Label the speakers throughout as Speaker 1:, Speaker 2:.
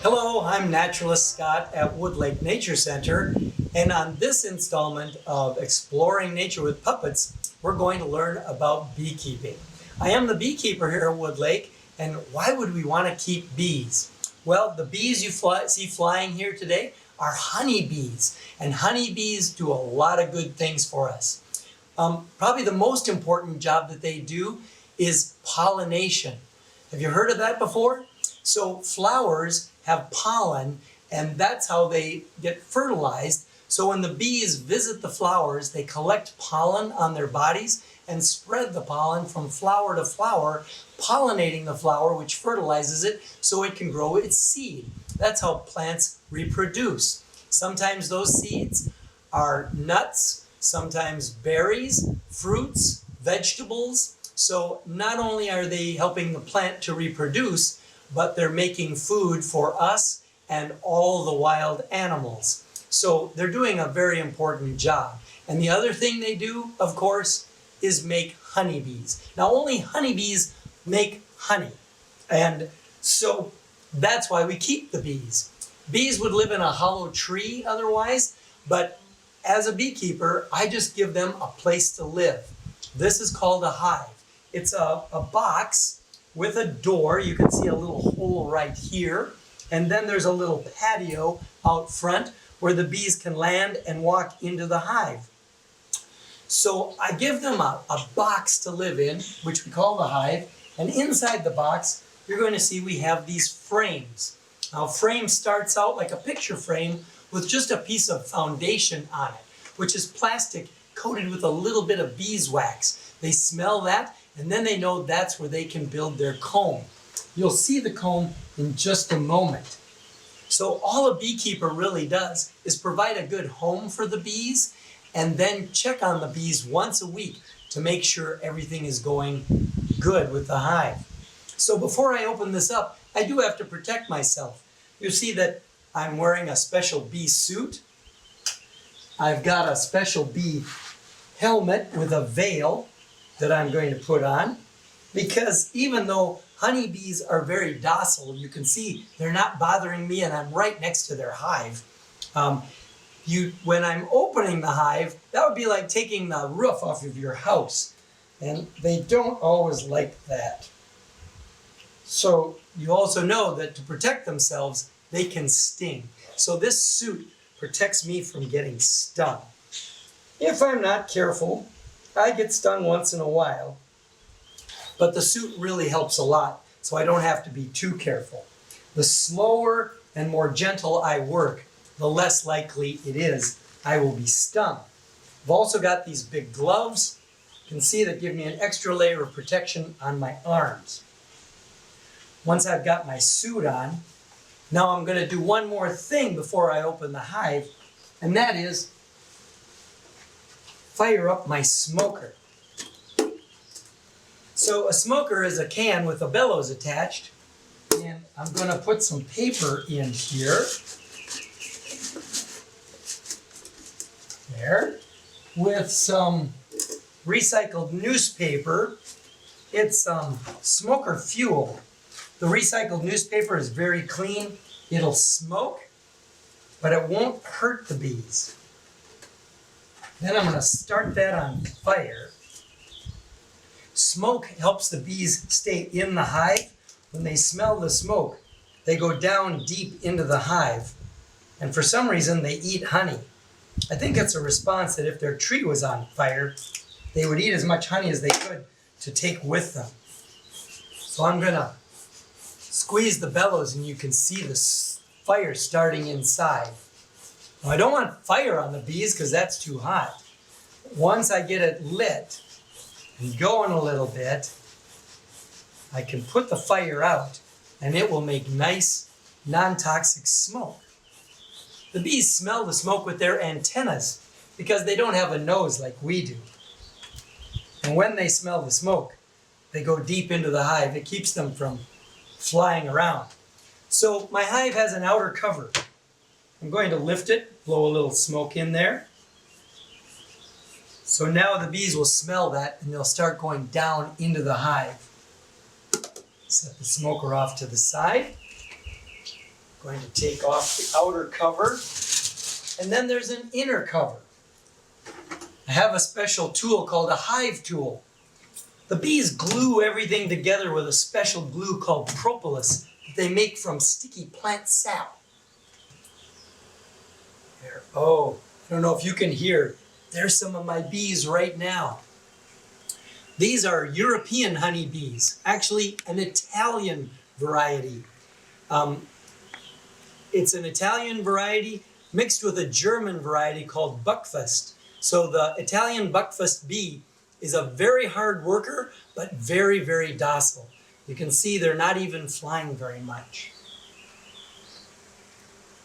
Speaker 1: Hello, I'm Naturalist Scott at Woodlake Nature Center, and on this installment of Exploring Nature with Puppets, we're going to learn about beekeeping. I am the beekeeper here at Woodlake, and why would we want to keep bees? Well, the bees you see flying here today are honeybees, and honeybees do a lot of good things for us. Probably the most important job that they do is pollination. Have you heard of that before? So flowers have pollen, and that's how they get fertilized. So when the bees visit the flowers, they collect pollen on their bodies and spread the pollen from flower to flower, pollinating the flower, which fertilizes it so it can grow its seed. That's how plants reproduce. Sometimes those seeds are nuts, sometimes berries, fruits, vegetables. So not only are they helping the plant to reproduce, but they're making food for us and all the wild animals. So they're doing a very important job. And the other thing they do, of course, is make honeybees. Now only honeybees make honey. And so that's why we keep the bees. Bees would live in a hollow tree otherwise, but as a beekeeper, I just give them a place to live. This is called a hive. It's a box with a door. You can see a little hole right here. And then there's a little patio out front where the bees can land and walk into the hive. So I give them a box to live in, which we call the hive. And inside the box, you're going to see we have these frames. Now, a frame starts out like a picture frame with just a piece of foundation on it, which is plastic coated with a little bit of beeswax. They smell that, and then they know that's where they can build their comb. You'll see the comb in just a moment. So all a beekeeper really does is provide a good home for the bees and then check on the bees once a week to make sure everything is going good with the hive. So before I open this up, I do have to protect myself. You'll see that I'm wearing a special bee suit. I've got a special bee helmet with a veil that I'm going to put on, because even though honeybees are very docile, you can see they're not bothering me and I'm right next to their hive. When I'm opening the hive, that would be like taking the roof off of your house, and they don't always like that. So you also know that to protect themselves, they can sting. So this suit protects me from getting stung. If I'm not careful, I get stung once in a while, but the suit really helps a lot, so I don't have to be too careful. The slower and more gentle I work, the less likely it is I will be stung. I've also got these big gloves. You can see that give me an extra layer of protection on my arms. Once I've got my suit on, now I'm going to do one more thing before I open the hive, and that is fire up my smoker. So a smoker is a can with a bellows attached, and I'm going to put some paper in here. There. With some recycled newspaper. It's smoker fuel. The recycled newspaper is very clean. It'll smoke, but it won't hurt the bees. Then I'm going to start that on fire. Smoke helps the bees stay in the hive. When they smell the smoke, they go down deep into the hive. And for some reason, they eat honey. I think it's a response that if their tree was on fire, they would eat as much honey as they could to take with them. So I'm going to squeeze the bellows and you can see the fire starting inside. Now, I don't want fire on the bees because that's too hot. Once I get it lit and going a little bit, I can put the fire out and it will make nice, non-toxic smoke. The bees smell the smoke with their antennas because they don't have a nose like we do. And when they smell the smoke, they go deep into the hive. It keeps them from flying around. So my hive has an outer cover. I'm going to lift it, blow a little smoke in there. So now the bees will smell that and they'll start going down into the hive. Set the smoker off to the side. going to take off the outer cover. And then there's an inner cover. I have a special tool called a Hive Tool. The bees glue everything together with a special glue called propolis that they make from sticky plant sap. There. Oh, I don't know if you can hear. There's some of my bees right now. These are European honeybees, actually an Italian variety. It's an Italian variety mixed with a German variety called Buckfast. So the Italian Buckfast bee is a very hard worker, but very, very docile. You can see they're not even flying very much.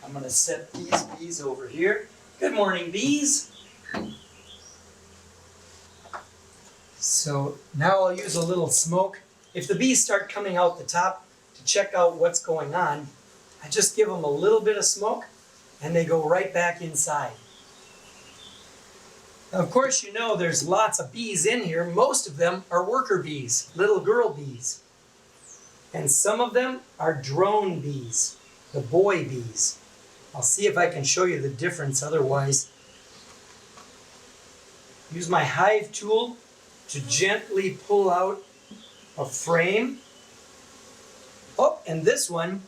Speaker 1: I'm going to set these bees over here. Good morning, bees. So now I'll use a little smoke. If the bees start coming out the top to check out what's going on, I just give them a little bit of smoke and they go right back inside. Now, of course, you know there's lots of bees in here. Most of them are worker bees, little girl bees. And some of them are drone bees, the boy bees. I'll see if I can show you the difference otherwise. Use my Hive Tool to gently pull out a frame. Oh, and this one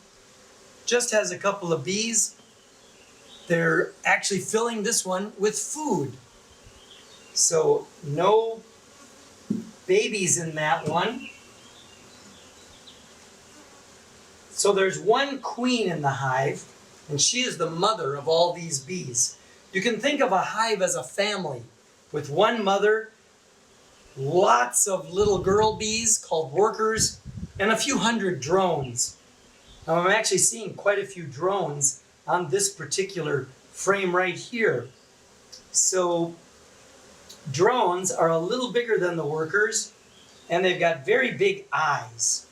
Speaker 1: just has a couple of bees. They're actually filling this one with food. So no babies in that one. So there's one queen in the hive, and she is the mother of all these bees. You can think of a hive as a family with one mother, lots of little girl bees called workers, and a few hundred drones. Now I'm actually seeing quite a few drones on this particular frame right here. So drones are a little bigger than the workers, and they've got very big eyes.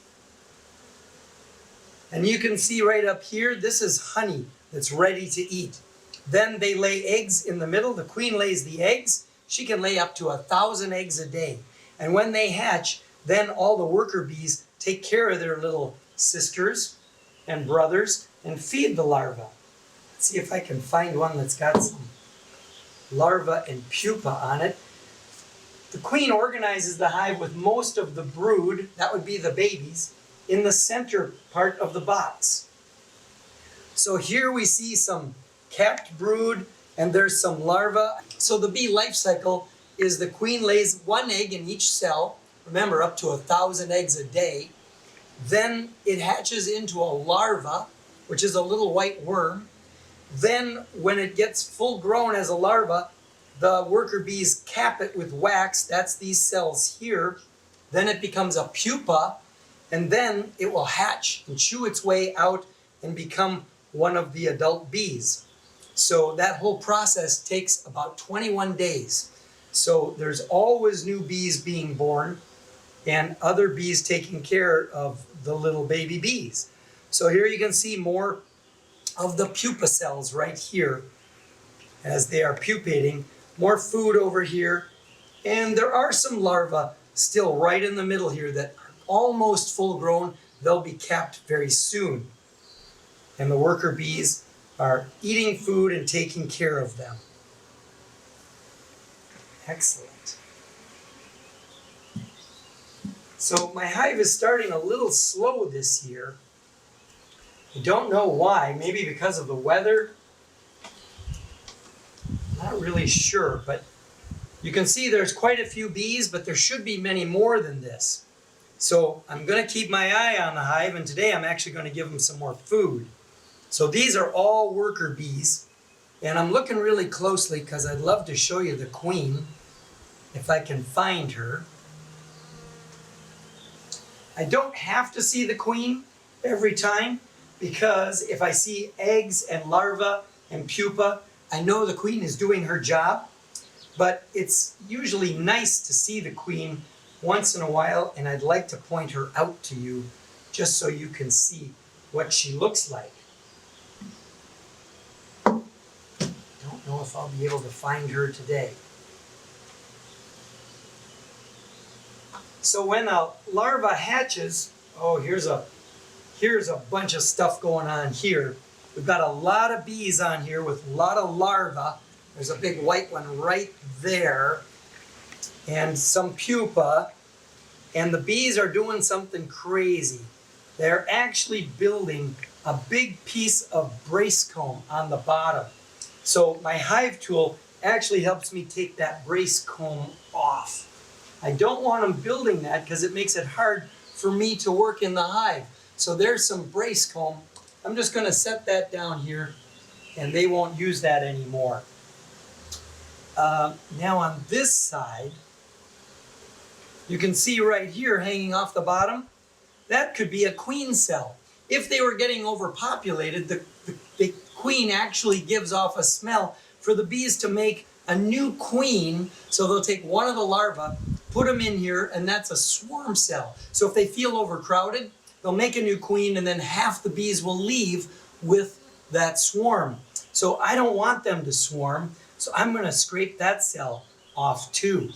Speaker 1: And you can see right up here, this is honey that's ready to eat. Then they lay eggs in the middle. The queen lays the eggs. She can lay up to 1,000 eggs a day. And when they hatch, then all the worker bees take care of their little sisters and brothers and feed the larvae. Let's see if I can find one that's got some larvae and pupa on it. The queen organizes the hive with most of the brood, that would be the babies, in the center part of the box. So here we see some capped brood and there's some larvae. So the bee life cycle is the queen lays one egg in each cell, remember up to 1,000 eggs a day. Then it hatches into a larva, which is a little white worm. Then when it gets full grown as a larva, the worker bees cap it with wax, that's these cells here. Then it becomes a pupa, and then it will hatch and chew its way out and become one of the adult bees. So that whole process takes about 21 days. So there's always new bees being born and other bees taking care of the little baby bees. So here you can see more of the pupa cells right here as they are pupating. More food over here. And there are some larvae still right in the middle here that are almost full grown. They'll be capped very soon. And the worker bees are eating food and taking care of them. Excellent. So my hive is starting a little slow this year. I don't know why, maybe because of the weather. Not really sure, but you can see there's quite a few bees, but there should be many more than this. So I'm going to keep my eye on the hive, and today I'm actually going to give them some more food. So these are all worker bees, and I'm looking really closely because I'd love to show you the queen, if I can find her. I don't have to see the queen every time, because if I see eggs and larvae and pupa, I know the queen is doing her job, but it's usually nice to see the queen once in a while, and I'd like to point her out to you just so you can see what she looks like. Don't know if I'll be able to find her today. So when a larva hatches, oh, here's a bunch of stuff going on here. We've got a lot of bees on here with a lot of larvae. There's a big white one right there, and some pupa. And the bees are doing something crazy. They're actually building a big piece of brace comb on the bottom. So my hive tool actually helps me take that brace comb off. I don't want them building that because it makes it hard for me to work in the hive. So there's some brace comb. I'm just going to set that down here and they won't use that anymore. Now on this side, you can see right here hanging off the bottom, that could be a queen cell. If they were getting overpopulated, the queen actually gives off a smell for the bees to make a new queen. So they'll take one of the larvae, put them in here, and that's a swarm cell. So if they feel overcrowded, they'll make a new queen, and then half the bees will leave with that swarm. So I don't want them to swarm, so I'm going to scrape that cell off too.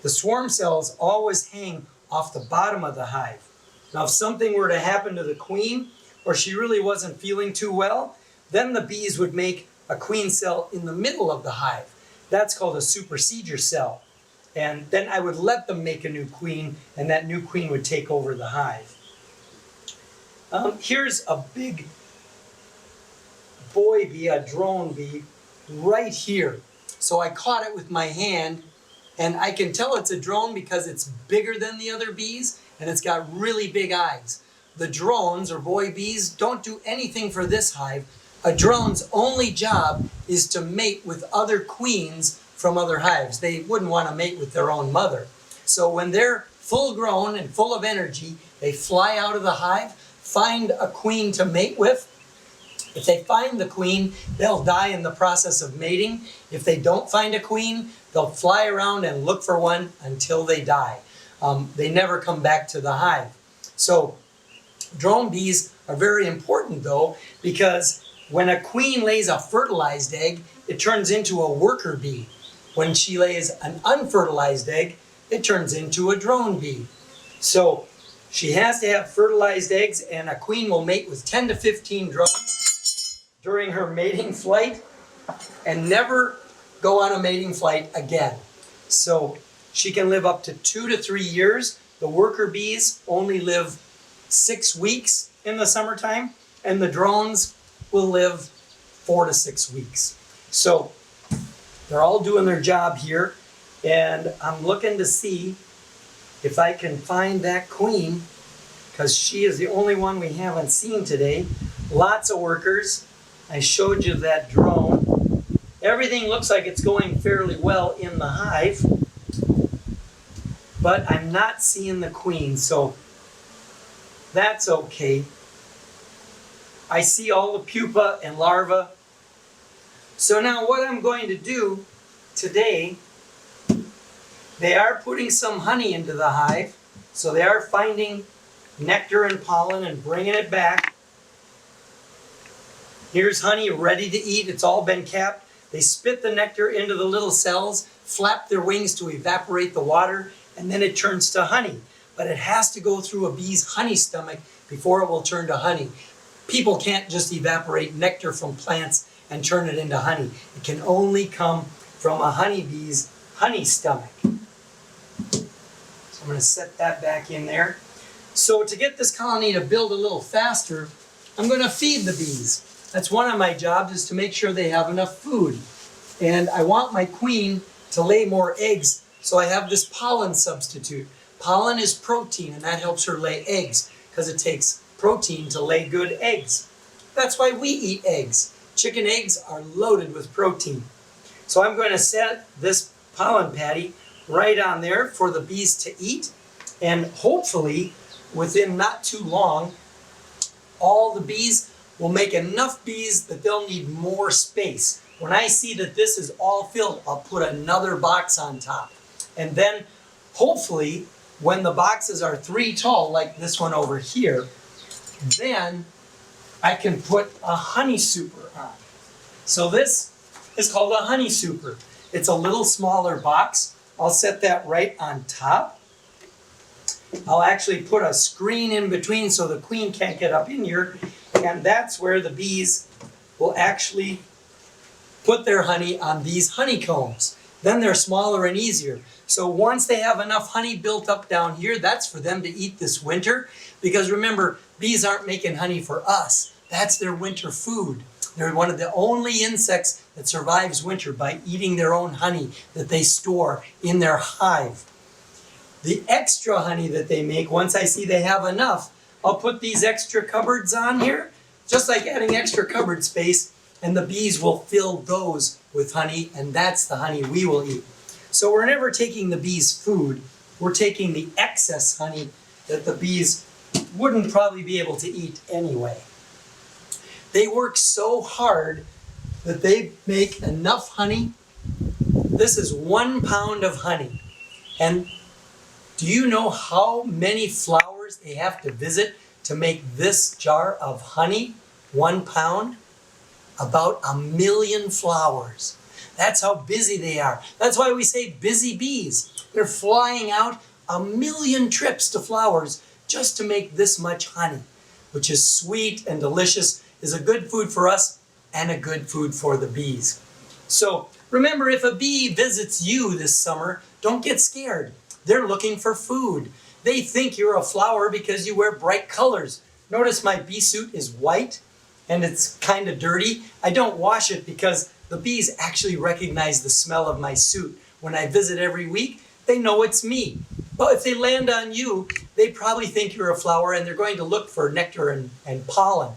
Speaker 1: The swarm cells always hang off the bottom of the hive. Now if something were to happen to the queen, or she really wasn't feeling too well, then the bees would make a queen cell in the middle of the hive. That's called a supersedure cell. And then I would let them make a new queen, and that new queen would take over the hive. Here's a big boy bee, a drone bee, right here. So I caught it with my hand, and I can tell it's a drone because it's bigger than the other bees, and it's got really big eyes. The drones, or boy bees, don't do anything for this hive. A drone's only job is to mate with other queens from other hives. They wouldn't want to mate with their own mother. So when they're full grown and full of energy, they fly out of the hive, find a queen to mate with. If they find the queen, they'll die in the process of mating. If they don't find a queen, they'll fly around and look for one until they die. They never come back to the hive. So drone bees are very important though, because when a queen lays a fertilized egg, it turns into a worker bee. When she lays an unfertilized egg, it turns into a drone bee. So she has to have fertilized eggs, and a queen will mate with 10 to 15 drones during her mating flight and never go on a mating flight again. So she can live up to 2 to 3 years. The worker bees only live 6 weeks in the summertime, and the drones will live 4 to 6 weeks. So they're all doing their job here, and I'm looking to see if I can find that queen, because she is the only one we haven't seen today. Lots of workers. I showed you that drone. Everything looks like it's going fairly well in the hive, but I'm not seeing the queen, so that's okay. I see all the pupa and larvae. So now what I'm going to do today, they are putting some honey into the hive. So they are finding nectar and pollen and bringing it back. Here's honey ready to eat. It's all been capped. They spit the nectar into the little cells, flap their wings to evaporate the water, and then it turns to honey. But it has to go through a bee's honey stomach before it will turn to honey. People can't just evaporate nectar from plants and turn it into honey. It can only come from a honeybee's honey stomach. So I'm going to set that back in there. So to get this colony to build a little faster, I'm going to feed the bees. That's one of my jobs, is to make sure they have enough food. And I want my queen to lay more eggs, so I have this pollen substitute. Pollen is protein, and that helps her lay eggs, because it takes protein to lay good eggs. That's why we eat eggs. Chicken eggs are loaded with protein. So I'm going to set this pollen patty right on there for the bees to eat, and hopefully within not too long, all the bees will make enough bees that they'll need more space. When I see that this is all filled, I'll put another box on top. And then hopefully when the boxes are 3 tall, like this one over here, then I can put a honey super on. So this is called a honey super. It's a little smaller box. I'll set that right on top. I'll actually put a screen in between so the queen can't get up in here. And that's where the bees will actually put their honey on these honeycombs. Then they're smaller and easier. So once they have enough honey built up down here, that's for them to eat this winter. Because remember, bees aren't making honey for us. That's their winter food. They're one of the only insects that survives winter by eating their own honey that they store in their hive. The extra honey that they make, once I see they have enough, I'll put these extra cupboards on here, just like adding extra cupboard space, and the bees will fill those with honey, and that's the honey we will eat. So we're never taking the bees' food, we're taking the excess honey that the bees wouldn't probably be able to eat anyway. They work so hard that they make enough honey. This is 1 pound of honey. And do you know how many flowers they have to visit to make this jar of honey? 1 pound? About 1 million flowers. That's how busy they are. That's why we say busy bees. They're flying out 1 million trips to flowers just to make this much honey, which is sweet and delicious, is a good food for us and a good food for the bees. So remember, if a bee visits you this summer, don't get scared. They're looking for food. They think you're a flower because you wear bright colors. Notice my bee suit is white and it's kind of dirty. I don't wash it because the bees actually recognize the smell of my suit. When I visit every week, they know it's me. But if they land on you, they probably think you're a flower and they're going to look for nectar and pollen.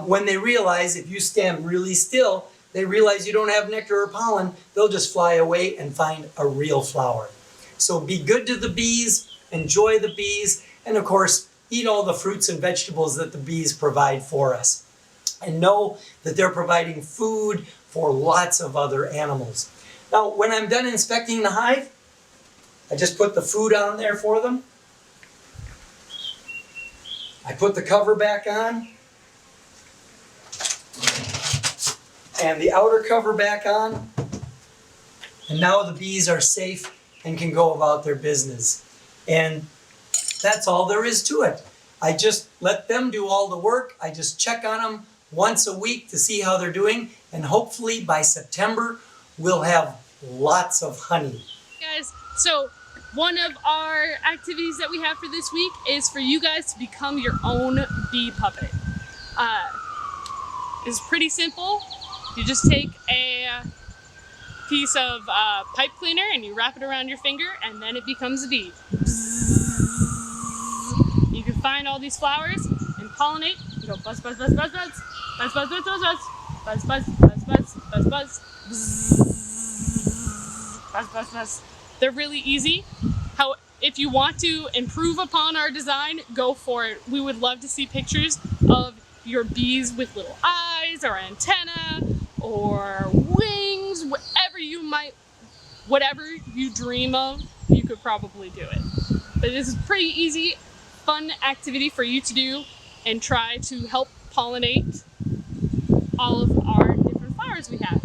Speaker 1: When they realize, if you stand really still, they realize you don't have nectar or pollen, they'll just fly away and find a real flower. So be good to the bees, enjoy the bees, and of course, eat all the fruits and vegetables that the bees provide for us. And know that they're providing food for lots of other animals. Now, when I'm done inspecting the hive, I just put the food on there for them. I put the cover back on. And the outer cover back on. And now the bees are safe and can go about their business. And that's all there is to it. I just let them do all the work. I just check on them once a week to see how they're doing. And hopefully by September, we'll have lots of honey.
Speaker 2: Guys, so one of our activities that we have for this week is for you guys to become your own bee puppet. It's pretty simple. You just take a piece of pipe cleaner and you wrap it around your finger and then it becomes a bee. You can find all these flowers and pollinate. You go buzz, buzz, buzz, buzz, buzz, buzz, buzz, buzz, buzz, buzz, buzz, buzz, buzz, buzz, buzz, buzz, buzz, buzz, buzz. They're really easy. If you want to improve upon our design, go for it. We would love to see pictures of your bees with little eyes or antenna or wings, whatever you dream of, you could probably do it. But this is pretty easy, fun activity for you to do and try to help pollinate all of our different flowers we have.